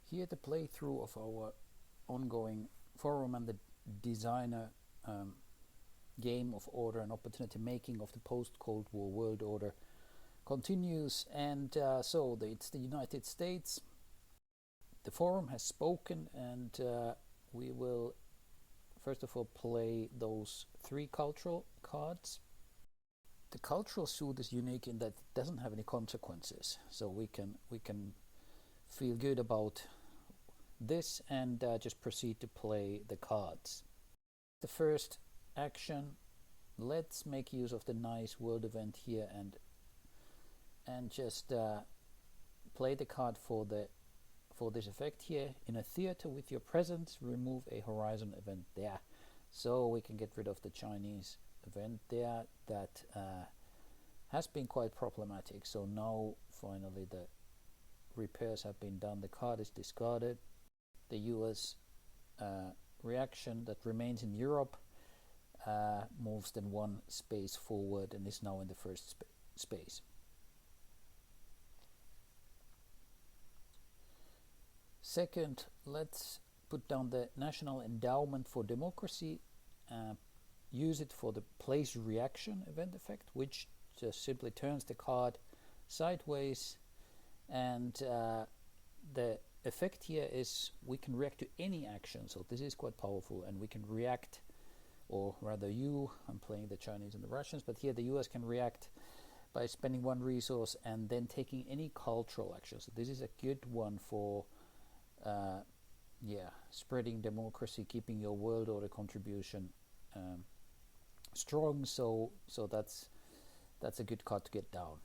Here the playthrough of our ongoing forum and the designer game of order and opportunity making of the post-Cold War world order continues, and it's the United States. The forum has spoken, and we will first of all play those 3 cultural cards. The cultural suit is unique in that it doesn't have any consequences, so we can feel good about this and just proceed to play the cards. The first action, let's make use of the nice world event here and just play the card for this effect here. In a theater with your presence, remove a horizon event there. So we can get rid of the Chinese event there that has been quite problematic. So now finally the repairs have been done. The card is discarded. The US reaction that remains in Europe moves then 1 space forward and is now in the first space. Second, let's put down the National Endowment for Democracy, use it for the place reaction event effect, which just simply turns the card sideways, and the effect here is we can react to any action, so this is quite powerful, and we can react, or rather I'm playing the Chinese and the Russians, but here the US can react by spending 1 resource and then taking any cultural action. So this is a good one for spreading democracy, keeping your world order contribution strong, so that's a good card to get down.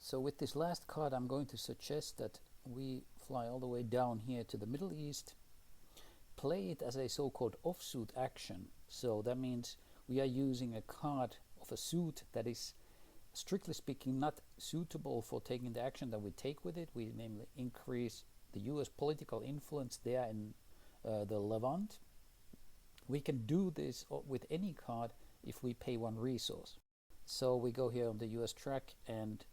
So with this last card, I'm going to suggest that we fly all the way down here to the Middle East, play it as a so-called offsuit action. So that means we are using a card of a suit that is, strictly speaking, not suitable for taking the action that we take with it. We namely increase the US political influence there in the Levant. We can do this with any card if we pay 1 resource. So we go here on the US track and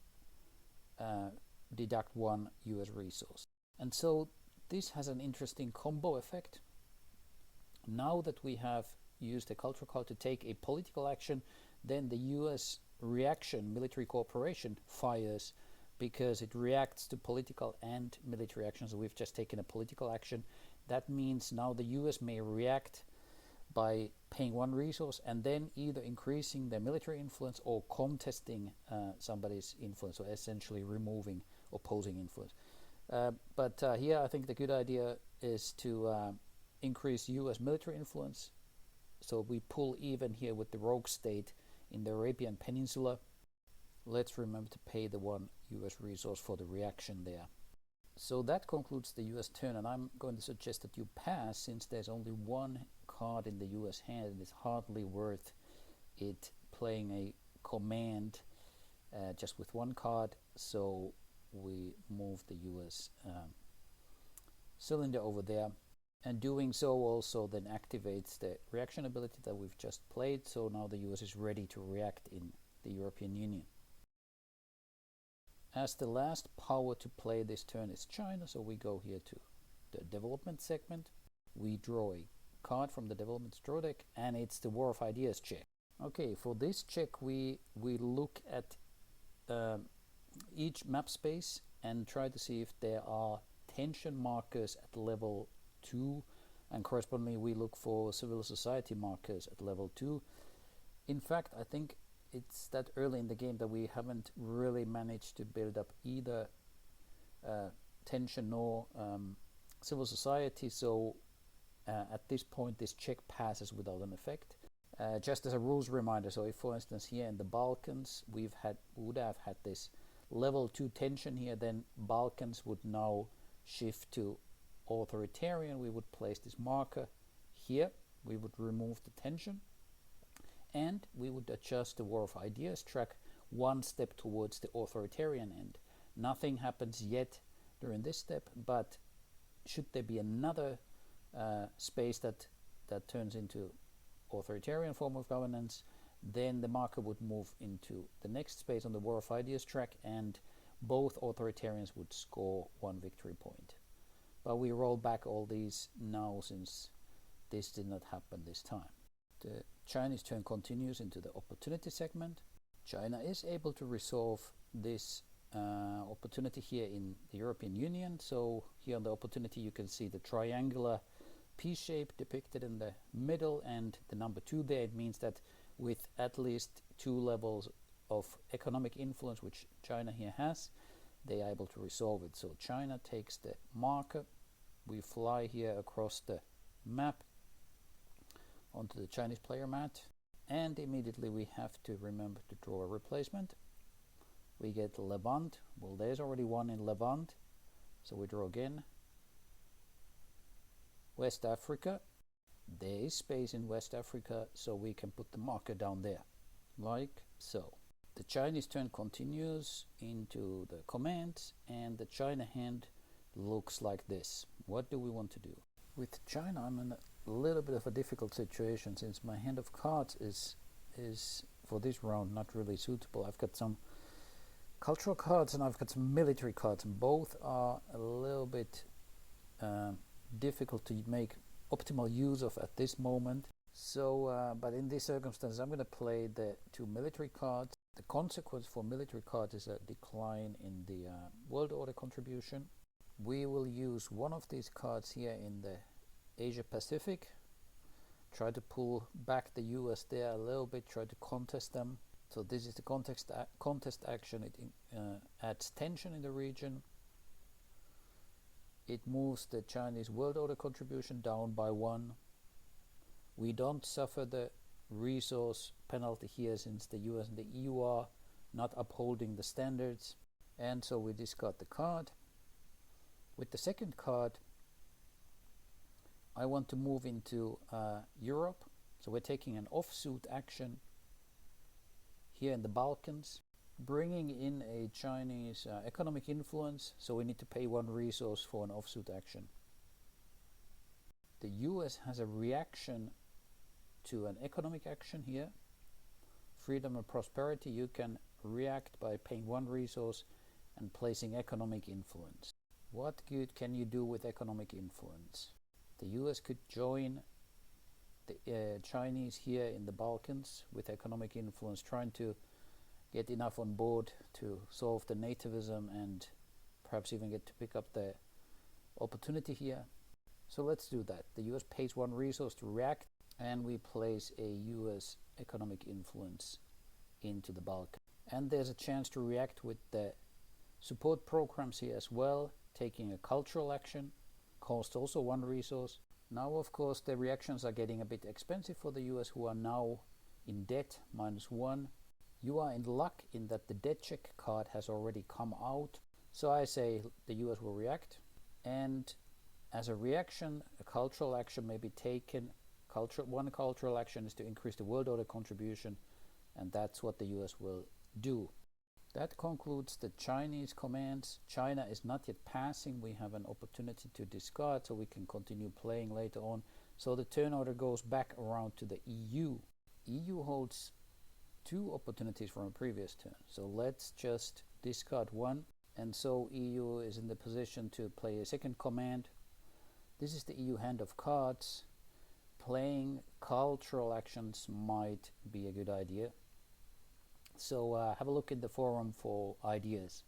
deduct 1 US resource. And so this has an interesting combo effect. Now that we have used a cultural card to take a political action, then the US reaction, military cooperation, fires because it reacts to political and military actions. So we've just taken a political action. That means now the US may react by paying 1 resource and then either increasing their military influence or contesting somebody's influence, or essentially removing opposing influence. But here I think the good idea is to increase US military influence. So we pull even here with the rogue state in the Arabian Peninsula. Let's remember to pay the 1 US resource for the reaction there. So that concludes the US turn, and I'm going to suggest that you pass, since there's only 1 card in the US hand and it's hardly worth it playing a command just with 1 card. So we move the US cylinder over there, and doing so also then activates the reaction ability that we've just played. So now the US is ready to react in the European Union. As the last power to play this turn is China, so we go here to the development segment. We draw a card from the development draw deck, and it's the War of Ideas check. Okay, for this check we look at each map space and try to see if there are tension markers at level 2, and correspondingly we look for civil society markers at level 2. In fact, I think it's that early in the game that we haven't really managed to build up either tension nor civil society, so at this point this check passes without an effect. Just as a rules reminder, so if for instance here in the Balkans we would have had this level 2 tension here, then Balkans would now shift to authoritarian. We would place this marker here, we would remove the tension, and we would adjust the War of Ideas track 1 step towards the authoritarian end. Nothing happens yet during this step, but should there be another space that turns into authoritarian form of governance, then the marker would move into the next space on the War of Ideas track, and both authoritarians would score 1 victory point. but we roll back all these now since this did not happen this time. The Chinese turn continues into the opportunity segment. China is able to resolve this opportunity here in the European Union. So here on the opportunity you can see the triangular P shape depicted in the middle and the number 2 there. It means that with at least 2 levels of economic influence which China here has, they are able to resolve it. So China takes the marker, we fly here across the map onto the Chinese player mat, and immediately we have to remember to draw a replacement. We get Levant. Well, there's already one in Levant, so we draw again. West Africa. There is space in West Africa, so we can put the marker down there, like so. The Chinese turn continues into the commands, and the China hand looks like this. What do we want to do? With China, I'm in a little bit of a difficult situation since my hand of cards is for this round not really suitable. I've got some cultural cards and I've got some military cards, and both are a little bit difficult to make optimal use of at this moment. So, but in these circumstances, I'm going to play the 2 military cards. The consequence for military cards is a decline in the world order contribution. We will use one of these cards here in the Asia Pacific. Try to pull back the US there a little bit, try to contest them. So this is the contest action. It adds tension in the region. It moves the Chinese world order contribution down by 1. We don't suffer the resource penalty here since the US and the EU are not upholding the standards, and so we discard the card. With the second card, I want to move into Europe, so we're taking an offsuit action here in the Balkans, bringing in a Chinese economic influence, so we need to pay 1 resource for an offsuit action. The US has a reaction to an economic action here. Freedom and prosperity, you can react by paying 1 resource and placing economic influence. What good can you do with economic influence? The US could join the Chinese here in the Balkans with economic influence, trying to get enough on board to solve the nativism and perhaps even get to pick up the opportunity here. So let's do that. The US pays 1 resource to react, and we place a US economic influence into the Balkans. And there's a chance to react with the support programs here as well, taking a cultural action, cost also 1 resource. Now, of course, the reactions are getting a bit expensive for the US, who are now in debt, -1. You are in luck in that the debt check card has already come out. So I say the US will react. And as a reaction, a cultural action may be taken. One cultural action is to increase the world order contribution, and that's what the US will do. That concludes the Chinese commands. China is not yet passing. We have an opportunity to discard, so we can continue playing later on. So the turn order goes back around to the EU. EU holds 2 opportunities from a previous turn. So let's just discard 1. And so EU is in the position to play a second command. This is the EU hand of cards. Playing cultural actions might be a good idea. So have a look in the forum for ideas.